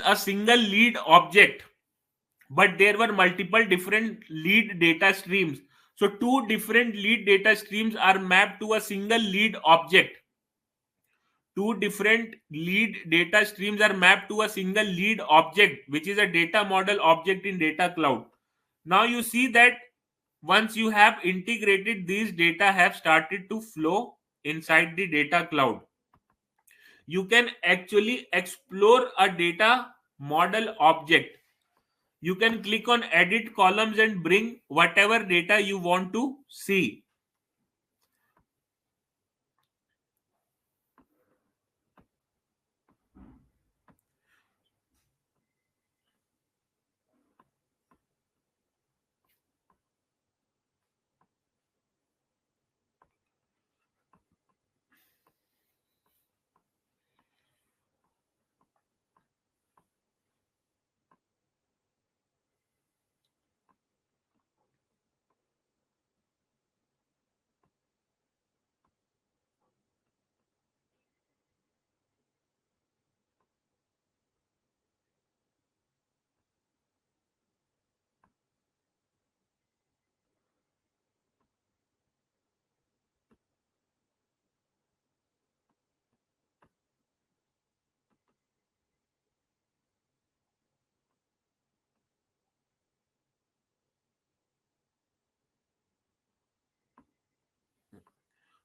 a single lead object, but there were multiple different lead data streams. So two different lead data streams are mapped to a single lead object. Two different lead data streams are mapped to a single lead object, which is a data model object in Data Cloud. Now you see that once you have integrated, these data have started to flow inside the Data Cloud. You can actually explore a data model object. You can click on edit columns and bring whatever data you want to see.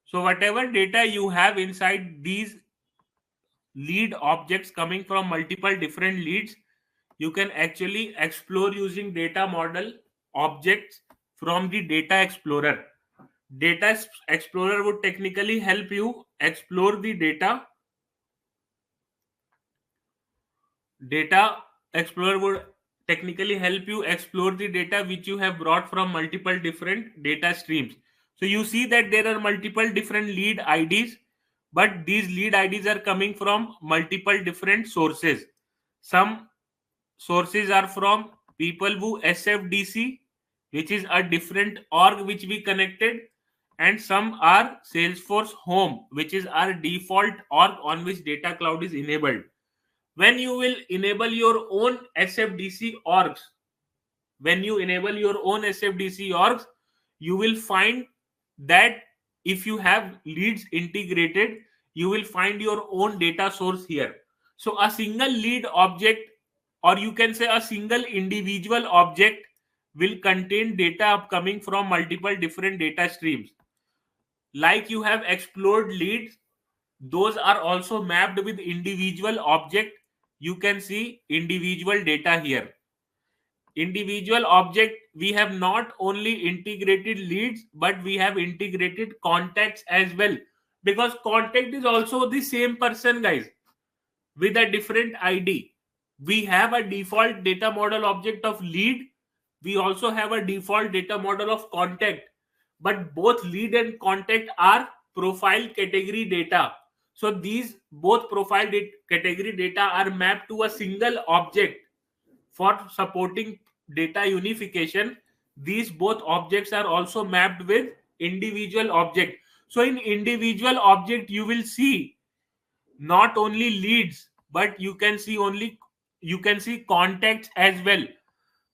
So whatever data you have inside these lead objects coming from multiple different leads, you can actually explore using data model objects from the Data Explorer. Explorer would technically help you explore the data. Data Explorer would technically help you explore the data which you have brought from multiple different data streams. So you see that there are multiple different lead IDs, but these lead IDs are coming from multiple different sources. Some sources are from Peoplewoo SFDC, which is a different org which we connected, and some are Salesforce Home, which is our default org on which Data Cloud is enabled. When you will enable your own SFDC orgs, when you enable your own SFDC orgs, you will find that if you have leads integrated, you will find your own data source here. So a single lead object, or you can say a single individual object, will contain data coming from multiple different data streams. Like you have explored leads, those are also mapped with individual object. You can see individual data here. Individual object, we have not only integrated leads, but we have integrated contacts as well, because contact is also the same person, guys, with a different ID. We have a default data model object of lead. We also have a default data model of contact, but both lead and contact are profile category data. So these both profile category data are mapped to a single object. For supporting data unification, these both objects are also mapped with individual object. So in individual object, you will see not only leads, but you can see contacts as well.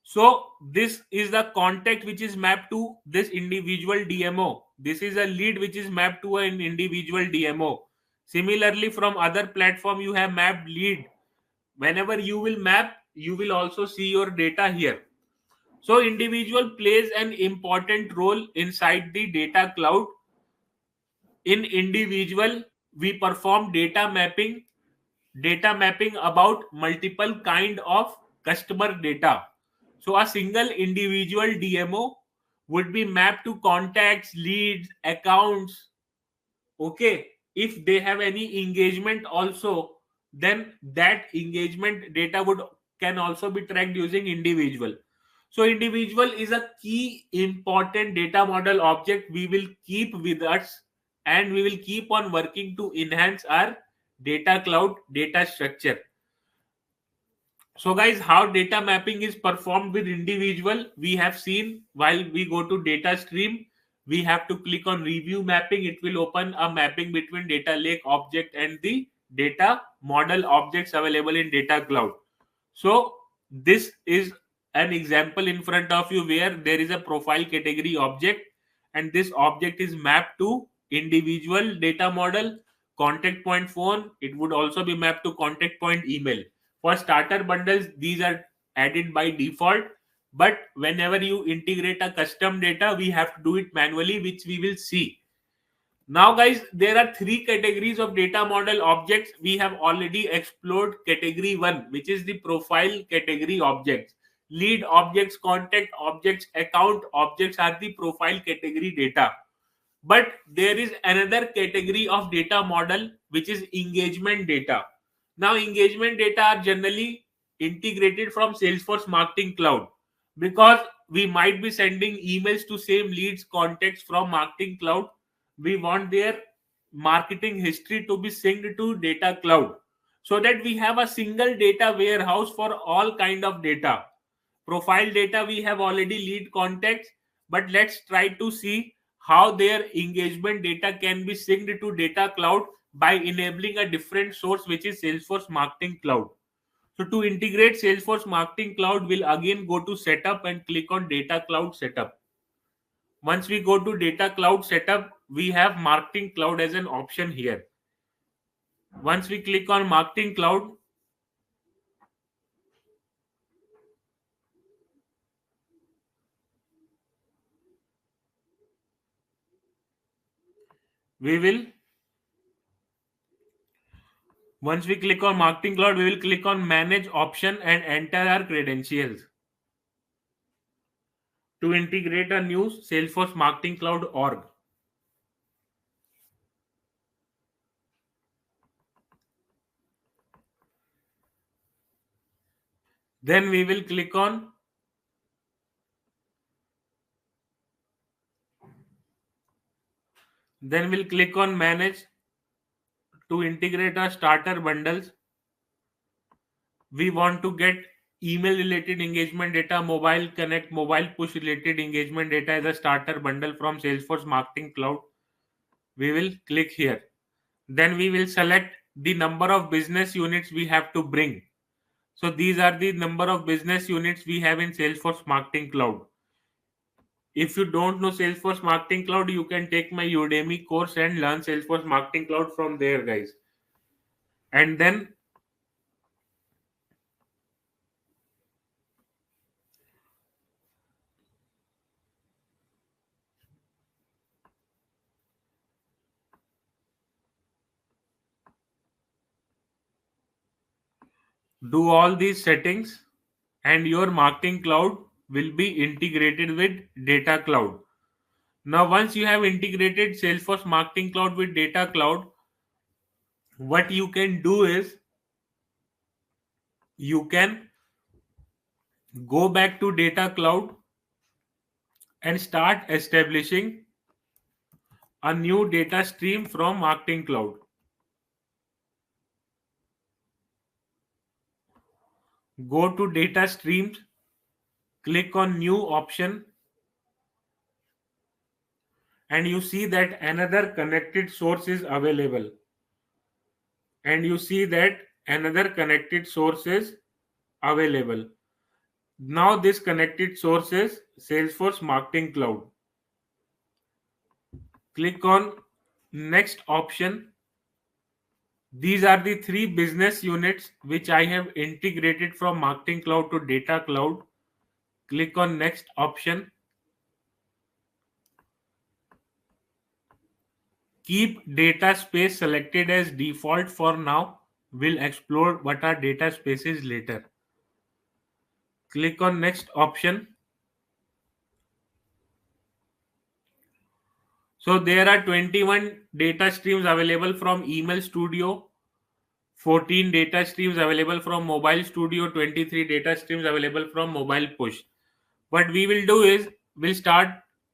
So this is the contact which is mapped to this individual DMO. This is a lead which is mapped to an individual DMO. Similarly, from other platform, you have mapped lead. Whenever you will map, you will also see your data here. So individual plays an important role inside the Data Cloud. In individual, we perform data mapping about multiple kind of customer data. So a single individual DMO would be mapped to contacts, leads, accounts. Okay, if they have any engagement also, then that engagement data would can also be tracked using individual. So individual is a key important data model object we will keep with us, and we will keep on working to enhance our Data Cloud data structure. So guys, how data mapping is performed with individual, we have seen. While we go to data stream, we have to click on review mapping. It will open a mapping between data lake object and the data model objects available in Data Cloud. So this is an example in front of you where there is a profile category object, and this object is mapped to individual data model, contact point phone. It would also be mapped to contact point email. For starter bundles, these are added by default, but whenever you integrate a custom data, we have to do it manually, which we will see. Now, guys, there are three categories of data model objects. We have already explored category one, which is the profile category objects. Lead objects, contact objects, account objects are the profile category data. But there is another category of data model, which is engagement data. Now, engagement data are generally integrated from Salesforce Marketing Cloud, because we might be sending emails to same leads contacts from Marketing Cloud. We want their marketing history to be synced to data cloud, so that we have a single data warehouse for all kind of data. Profile data, we have already lead contacts, but let's try to see how their engagement data can be synced to data cloud by enabling a different source, which is Salesforce Marketing Cloud. So to integrate Salesforce Marketing Cloud, we'll again go to setup and click on data cloud setup. Once we go to data cloud setup, we have Marketing Cloud as an option here. Once we click on Marketing Cloud, we will once we click on Marketing Cloud, we will click on Manage option and enter our credentials to integrate a new Salesforce Marketing Cloud org. Then we will click on Manage to integrate our starter bundles. We want to get email related engagement data, mobile connect, mobile push related engagement data as a starter bundle from Salesforce Marketing Cloud. We will click here. Then we will select the number of business units we have to bring. So these are the number of business units we have in Salesforce Marketing Cloud. If you don't know Salesforce Marketing Cloud, you can take my Udemy course and learn Salesforce Marketing Cloud from there, guys. And then do all these settings, and your Marketing Cloud will be integrated with Data Cloud. Now, once you have integrated Salesforce Marketing Cloud with Data Cloud, what you can do is you can go back to Data Cloud and start establishing a new data stream from Marketing Cloud. Go to Data Streams, click on New option, and you see that another connected source is available. And you see that another connected source is available. Now this connected source is Salesforce Marketing Cloud. Click on Next option. These are the three business units which I have integrated from Marketing Cloud to Data Cloud. Click on Next option. Keep data space selected as default for now. We'll explore what are data spaces later. Click on Next option. So there are 21 data streams available from Email Studio, 14 data streams available from Mobile Studio, 23 data streams available from Mobile Push. What we will do is we'll start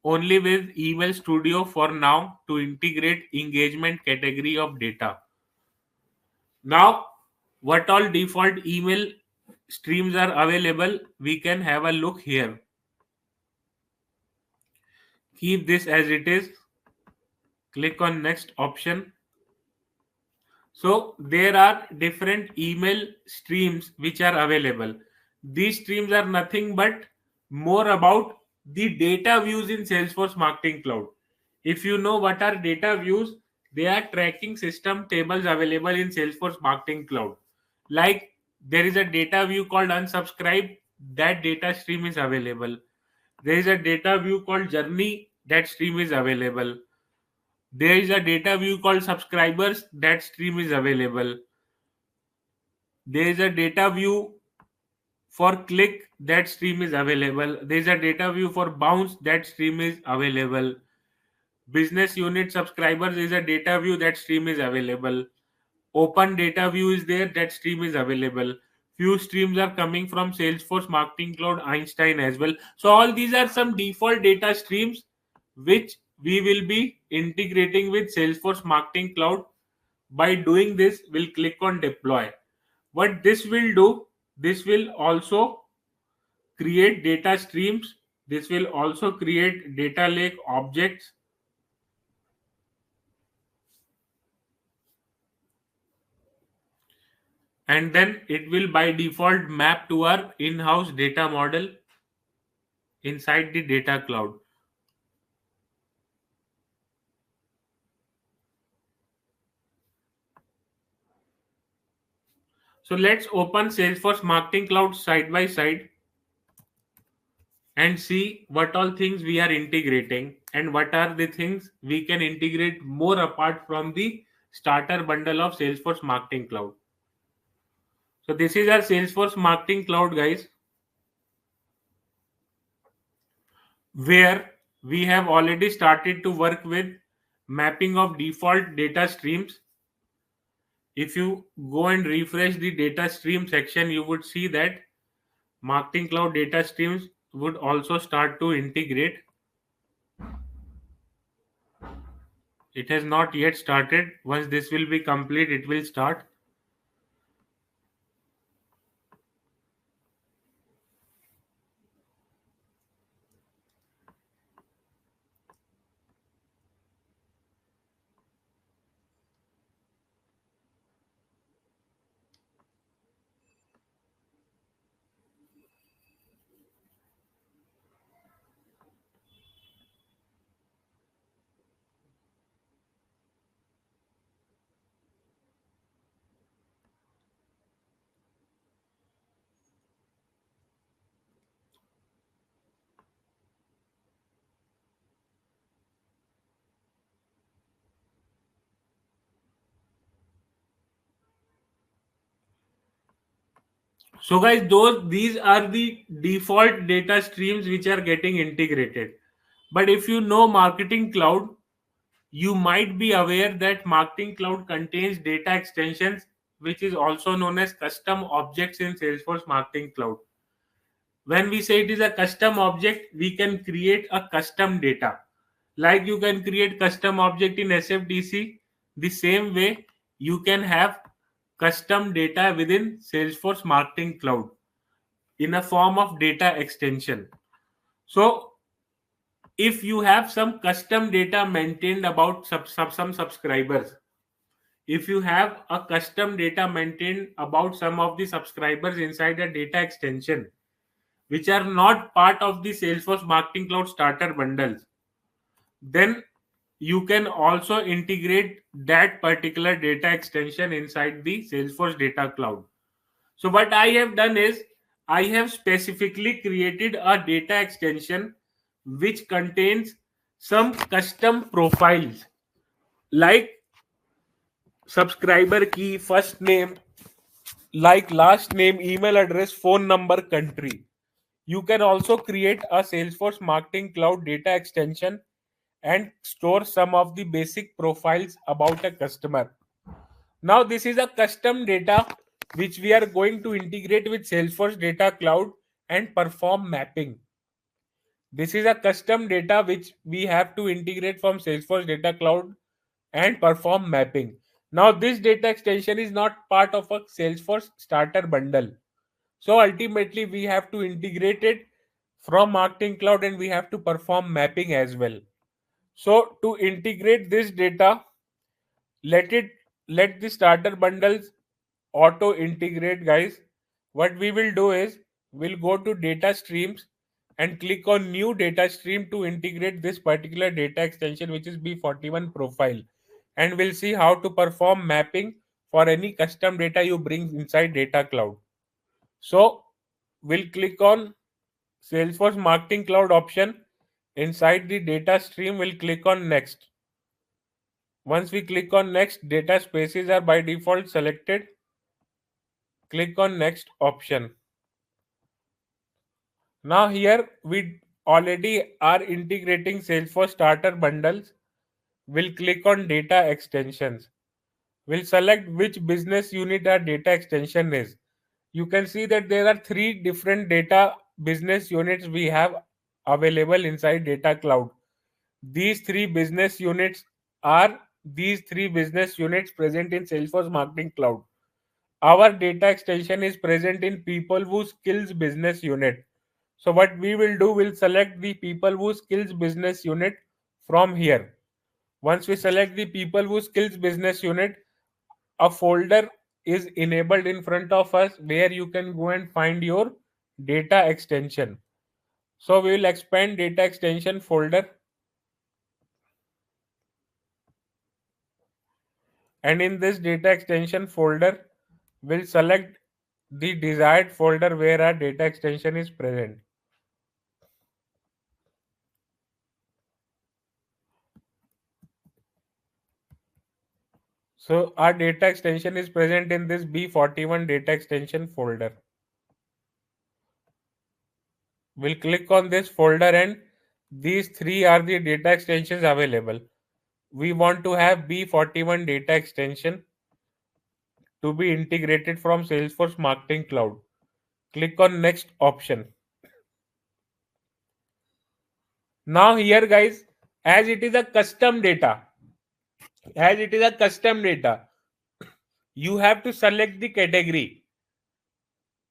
only with Email Studio for now to integrate engagement category of data. Now, what all default email streams are available, we can have a look here. Keep this as it is. Click on Next option. So there are different email streams which are available. These streams are nothing but more about the data views in Salesforce Marketing Cloud. If you know what are data views, they are tracking system tables available in Salesforce Marketing Cloud. Like there is a data view called unsubscribe, that data stream is available. There is a data view called journey, that stream is available. There is a data view called subscribers, that stream is available. There is a data view for click, that stream is available. There is a data view for bounce, that stream is available. Business unit subscribers is a data view, that stream is available. Open data view is there, that stream is available. Few streams are coming from Salesforce Marketing Cloud Einstein as well. So all these are some default data streams which we will be integrating with Salesforce Marketing Cloud. By doing this, we'll click on deploy. What this will do, this will also create data streams. This will also create data lake objects, and then it will by default map to our in-house data model inside the data cloud. So let's open Salesforce Marketing Cloud side by side and see what all things we are integrating and what are the things we can integrate more apart from the starter bundle of Salesforce Marketing Cloud. So this is our Salesforce Marketing Cloud, guys, where we have already started to work with mapping of default data streams. If you go and refresh the data stream section, you would see that Marketing Cloud data streams would also start to integrate. It has not yet started. Once this will be complete, it will start. So guys, these are the default data streams which are getting integrated. But if you know Marketing Cloud, you might be aware that Marketing Cloud contains data extensions, which is also known as custom objects in Salesforce Marketing Cloud. When we say it is a custom object, we can create a custom data. Like you can create custom object in SFDC, the same way you can have custom data within Salesforce Marketing Cloud in a form of data extension. So if you have some custom data maintained about some subscribers, if you have a custom data maintained about some of the subscribers inside a data extension which are not part of the Salesforce Marketing Cloud starter bundles, then you can also integrate that particular data extension inside the Salesforce Data Cloud. So what I have done is I have specifically created a data extension which contains some custom profiles like subscriber key, first name, like last name, email address, phone number, country. You can also create a Salesforce Marketing Cloud data extension and store some of the basic profiles about a customer. Now, this is a custom data which we are going to integrate with Salesforce Data Cloud and perform mapping. This is a custom data which we have to integrate from Salesforce Data Cloud and perform mapping. Now, this data extension is not part of a Salesforce starter bundle. So ultimately, we have to integrate it from Marketing Cloud and we have to perform mapping as well. So to integrate this data, let it let the starter bundles auto integrate, guys. What we will do is we'll go to data streams and click on new data stream to integrate this particular data extension, which is B41 profile, and we'll see how to perform mapping for any custom data you bring inside data cloud. So we'll click on Salesforce Marketing Cloud option. Inside the data stream, we'll click on next. Once we click on next, data spaces are by default selected. Click on next option. Now here we already are integrating Salesforce starter bundles. We'll click on data extensions. We'll select which business unit our data extension is. You can see that there are three different data business units we have available inside data cloud. These three business units are these three business units present in Salesforce Marketing Cloud. Our data extension is present in Peoplewoo Skills business unit. So what we will do, we'll select the Peoplewoo Skills business unit from here. Once we select the Peoplewoo Skills business unit, a folder is enabled in front of us where you can go and find your data extension. So we will expand data extension folder, and in this data extension folder we'll select the desired folder where our data extension is present. So our data extension is present in this B41 data extension folder. We'll click on this folder, and these three are the data extensions available. We want to have B41 data extension to be integrated from Salesforce Marketing Cloud. Click on next option. Now here, guys, as it is a custom data, you have to select the category.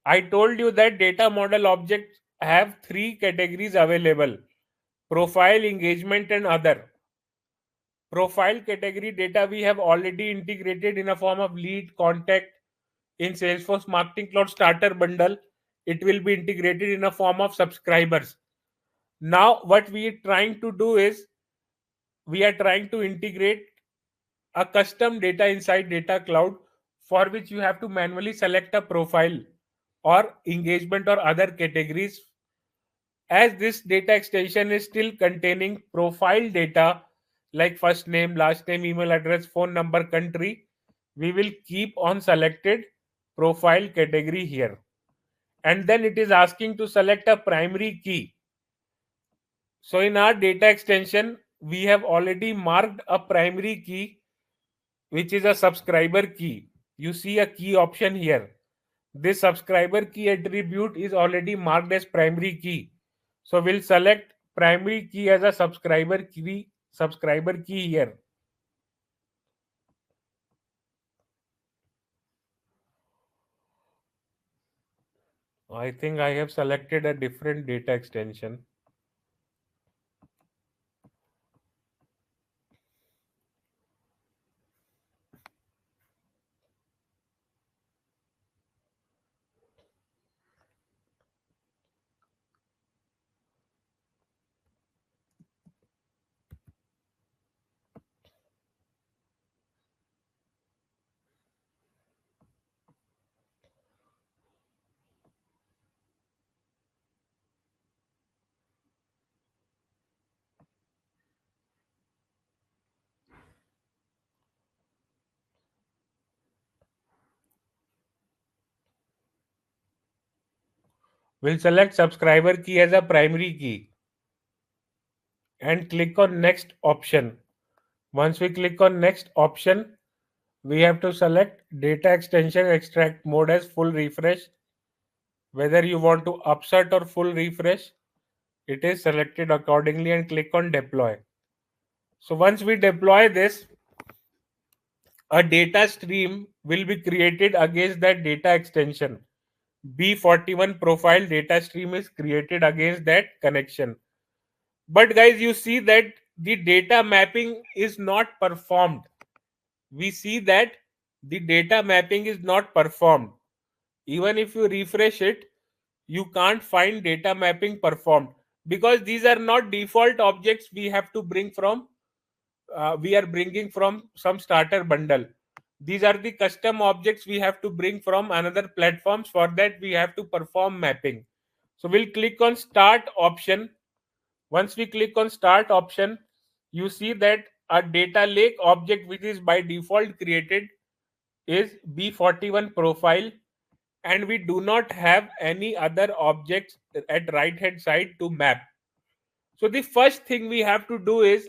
I told you that data model objects have three categories available: profile, engagement, and other. Profile category data we have already integrated in a form of lead, contact in Salesforce Marketing Cloud Starter Bundle. It will be integrated in a form of subscribers. Now what we are trying to do is we are trying to integrate a custom data inside data cloud, for which you have to manually select a profile or engagement or other categories. As this data extension is still containing profile data like first name, last name, email address, phone number, country, we will keep on selected profile category here. And then it is asking to select a primary key. So in our data extension, we have already marked a primary key, which is a subscriber key. You see a key option here. This subscriber key attribute is already marked as primary key. So we'll select primary key as a subscriber key here. I think I have selected a different data extension. We'll select subscriber key as a primary key and click on next option. Once we click on next option, we have to select data extension extract mode as full refresh. Whether you want to upsert or full refresh, it is selected accordingly, and click on deploy. So once we deploy this, a data stream will be created against that data extension. B41 profile data stream is created against that connection. But guys, you see that the data mapping is not performed. We see that the data mapping is not performed. Even if you refresh it, you can't find data mapping performed, because these are not default objects we have to bring from we are bringing from some starter bundle. These are the custom objects we have to bring from another platforms. For that we have to perform mapping. So we'll click on start option. Once we click on start option, you see that a data lake object which is by default created is B41 profile, and we do not have any other objects at right hand side to map. So the first thing we have to do is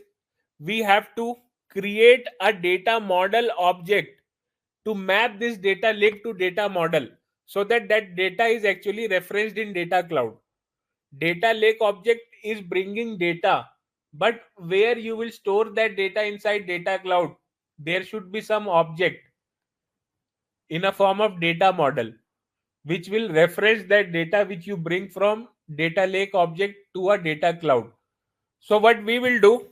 we have to create a data model object to map this data lake to data model, so that that data is actually referenced in data cloud. Data lake object is bringing data, but where you will store that data inside data cloud, there should be some object in a form of data model which will reference that data which you bring from data lake object to a data cloud. So what we will do,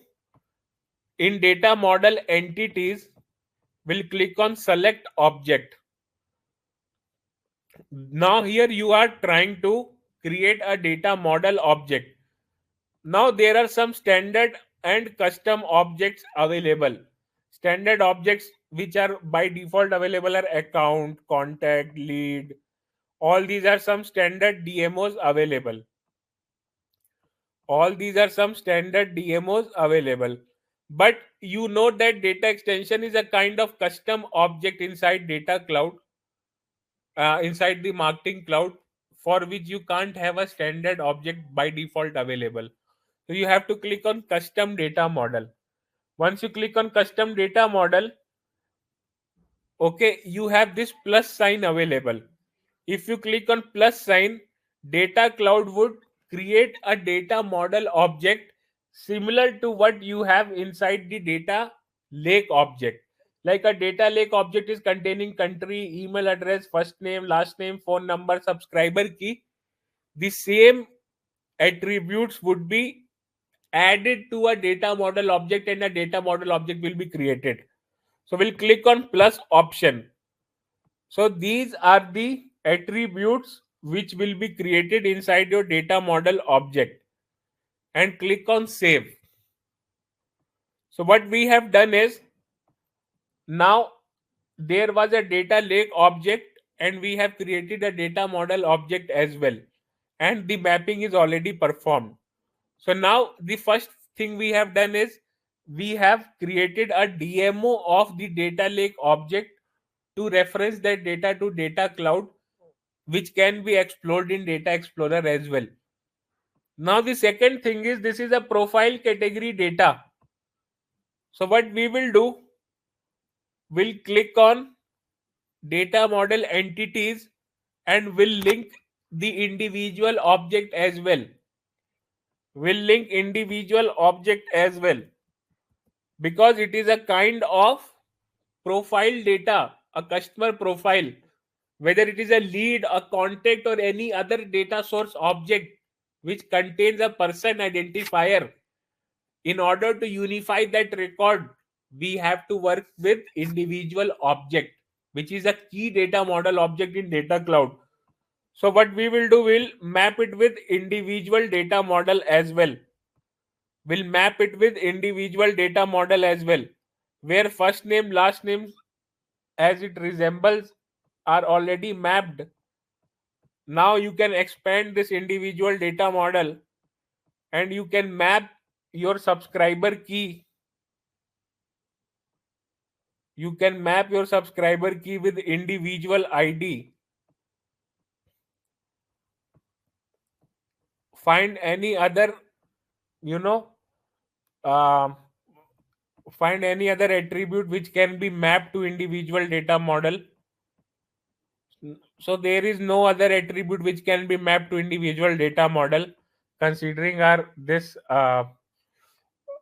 in data model entities, we'll click on select object. Now here you are trying to create a data model object. Now there are some standard and custom objects available. Standard objects which are by default available are account, contact, lead. All these are some standard DMOs available. All these are some standard DMOs available. But you know that data extension is a kind of custom object inside data cloud, inside the marketing cloud, for which you can't have a standard object by default available. So you have to click on custom data model. Once you click on custom data model, okay, you have this plus sign available. If you click on plus sign, data cloud would create a data model object similar to what you have inside the data lake object. Like a data lake object is containing country, email address, first name, last name, phone number, subscriber key. The same attributes would be added to a data model object, and a data model object will be created. So we'll click on plus option. So these are the attributes which will be created inside your data model object, and click on save. So what we have done is, now there was a data lake object and we have created a data model object as well, and the mapping is already performed. So now the first thing we have done is we have created a DMO of the data lake object to reference that data to data cloud, which can be explored in Data Explorer as well. Now the second thing is, this is a profile category data. So what we will do, we'll click on data model entities and will link the individual object as well. We'll link individual object as well, because it is a kind of profile data, a customer profile, whether it is a lead, a contact, or any other data source object which contains a person identifier. In order to unify that record, we have to work with individual object, which is a key data model object in data cloud. So what we will do, we'll map it with individual data model as well. We'll map it with individual data model as well, where first name, last name as it resembles are already mapped. Now you can expand this individual data model and you can map your subscriber key. You can map your subscriber key with individual ID. Find any other, you know, uh, find any other attribute which can be mapped to individual data model. So there is no other attribute which can be mapped to individual data model, considering our this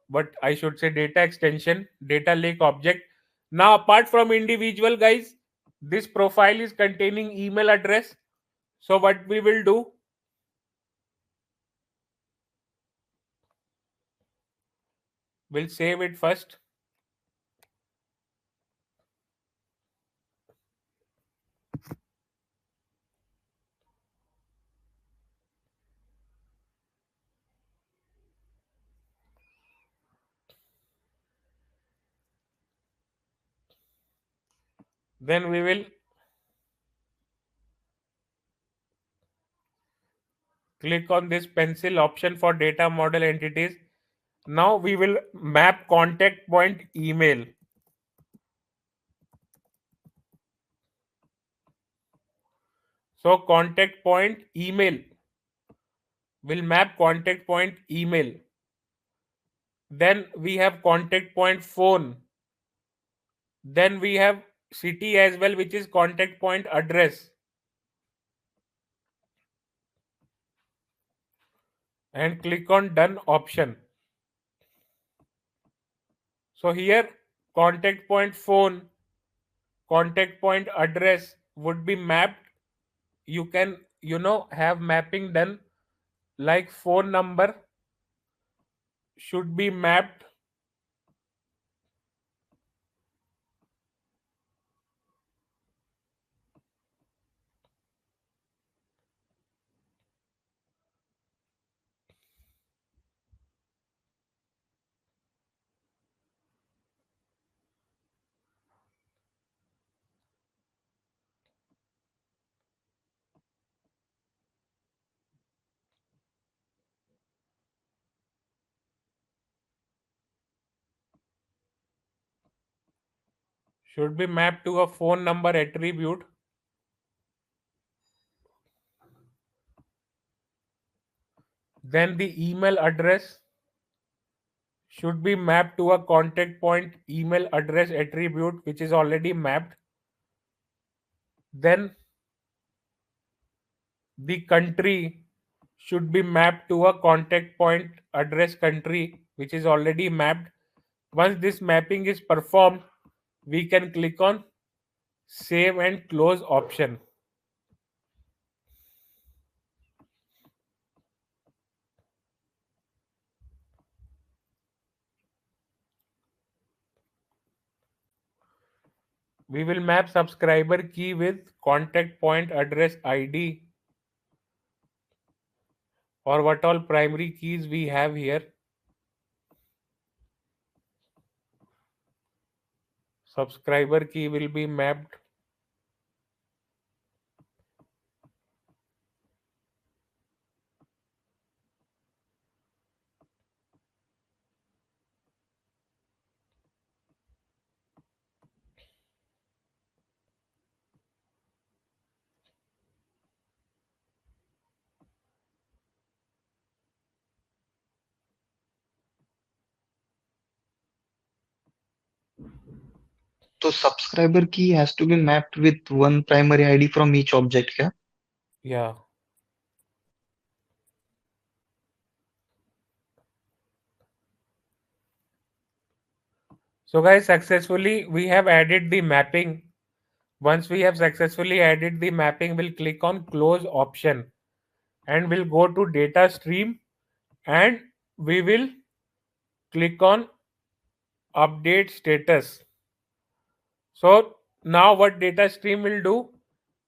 what I should say, data extension, data lake object. Now apart from individual, guys, this profile is containing email address. So what we will do, we'll save it first. Then we will click on this pencil option for data model entities. Now we will map contact point email. So contact point email will map contact point email. Then we have contact point phone. Then we have city as well, which is contact point address. And click on done option. So here contact point phone, contact point address would be mapped. You can have mapping done, like phone number should be mapped. Should be mapped to a phone number attribute. Then the email address should be mapped to a contact point email address attribute, which is already mapped. Then the country should be mapped to a contact point address country, which is already mapped. Once this mapping is performed, we can click on save and close option. We will map subscriber key with contact point address ID, or what all primary keys we have here. Subscriber key will be mapped. So subscriber key has to be mapped with one primary ID from each object, yeah? Yeah. So guys, successfully we have added the mapping. Once we have successfully added the mapping, we'll click on close option and we'll go to data stream and we will click on update status. So now what data stream will do,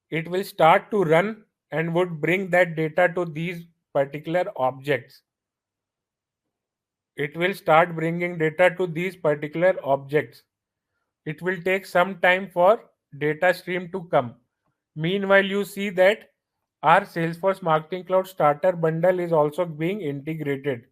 it will start to run and would bring that data to these particular objects. It will start bringing data to these particular objects. It will take some time for data stream to come. Meanwhile, you see that our Salesforce Marketing Cloud Starter bundle is also being integrated.